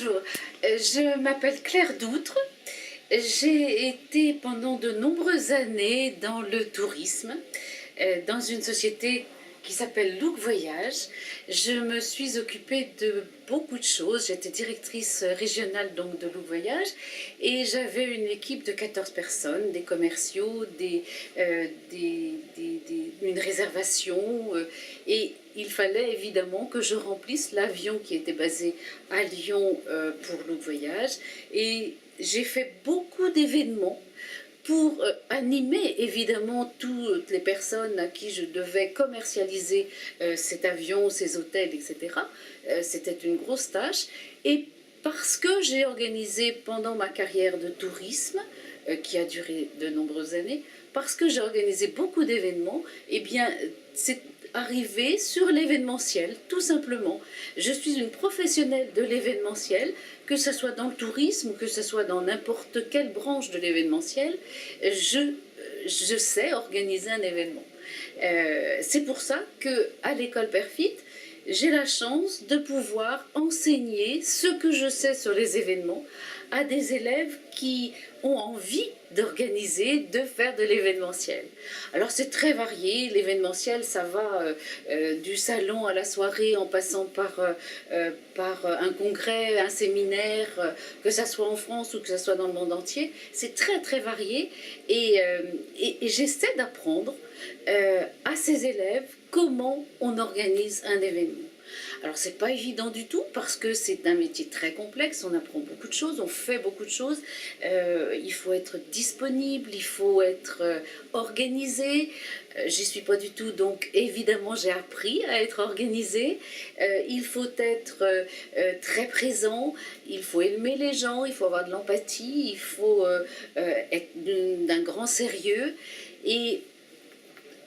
Bonjour, je m'appelle Claire Doutre. J'ai été pendant de nombreuses années dans le tourisme, dans une société qui s'appelle Look Voyage. Je me suis occupée de beaucoup de choses. J'étais directrice régionale donc de Look Voyage et j'avais une équipe de 14 personnes, des commerciaux, une réservation et il fallait évidemment que je remplisse l'avion qui était basé à Lyon pour Look Voyage et j'ai fait beaucoup d'événements pour animer évidemment toutes les personnes à qui je devais commercialiser cet avion, ces hôtels, etc. C'était une grosse tâche. Et parce que j'ai organisé pendant ma carrière de tourisme, qui a duré de nombreuses années, parce que j'ai organisé beaucoup d'événements, eh bien, c'est arrivé sur l'événementiel, tout simplement. Je suis une professionnelle de l'événementiel, que ce soit dans le tourisme, que ce soit dans n'importe quelle branche de l'événementiel, je sais organiser un événement. C'est pour ça qu'à l'école Perfit, j'ai la chance de pouvoir enseigner ce que je sais sur les événements à des élèves qui ont envie d'organiser, de faire de l'événementiel. Alors c'est très varié, l'événementiel ça va du salon à la soirée en passant par un congrès, un séminaire, que ça soit en France ou que ça soit dans le monde entier. C'est très très varié et j'essaie d'apprendre à ces élèves comment on organise un événement. Alors c'est pas évident du tout parce que c'est un métier très complexe, on apprend beaucoup de choses, on fait beaucoup de choses, il faut être disponible, il faut être organisé, j'y suis pas du tout donc évidemment j'ai appris à être organisée, il faut être très présent, il faut aimer les gens, il faut avoir de l'empathie, il faut être d'un grand sérieux et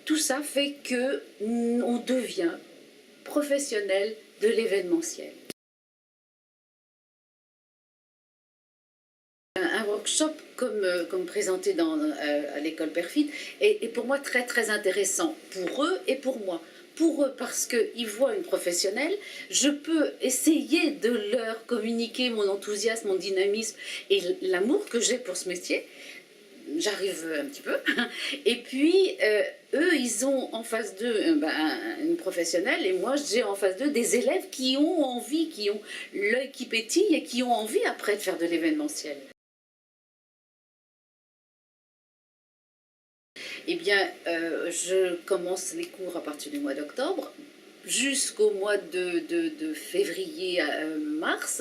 tout ça fait que on devient professionnel de l'événementiel. Un workshop comme présenté à l'école Perfit est pour moi très très intéressant pour eux et pour moi. Pour eux parce qu'ils voient une professionnelle, je peux essayer de leur communiquer mon enthousiasme, mon dynamisme et l'amour que j'ai pour ce métier. J'arrive un petit peu. Et puis, eux, ils ont en face d'eux une professionnelle et moi, j'ai en face d'eux des élèves qui ont envie, qui ont l'œil qui pétille et qui ont envie après de faire de l'événementiel. Eh bien, je commence les cours à partir du mois d'octobre jusqu'au mois de février à mars.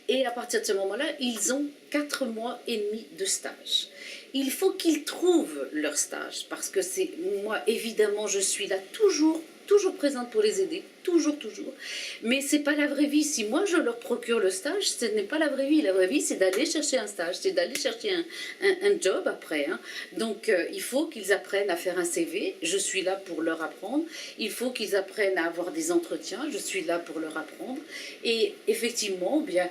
Et à partir de ce moment-là, ils ont 4 mois et demi de stage. Il faut qu'ils trouvent leur stage parce que c'est moi, évidemment, je suis là toujours présente pour les aider, toujours. Mais c'est pas la vraie vie. Si moi je leur procure le stage, ce n'est pas la vraie vie. La vraie vie, c'est d'aller chercher un stage, c'est d'aller chercher un job après. Hein. Donc il faut qu'ils apprennent à faire un CV. Je suis là pour leur apprendre. Il faut qu'ils apprennent à avoir des entretiens. Je suis là pour leur apprendre. Et effectivement, bien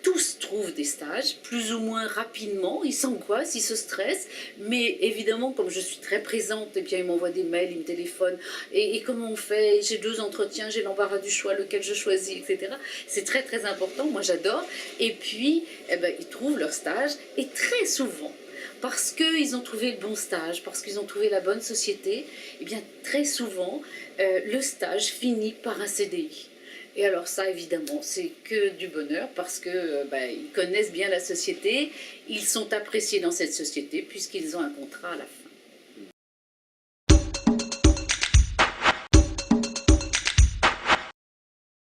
tous trouvent des stages, plus ou moins rapidement. Ils s'angoissent, ils se stressent. Mais évidemment, comme je suis très présente, et bien ils m'envoient des mails, ils me téléphonent. Et comment on fait? J'ai 2 entretiens, j'ai l'embarras du choix, lequel je choisis, etc. C'est très très important, moi j'adore. Et puis, ils trouvent leur stage, et très souvent, parce qu'ils ont trouvé le bon stage, parce qu'ils ont trouvé la bonne société, et bien très souvent, le stage finit par un CDI. Et alors ça, évidemment, c'est que du bonheur parce que ils connaissent bien la société, ils sont appréciés dans cette société puisqu'ils ont un contrat à la fin.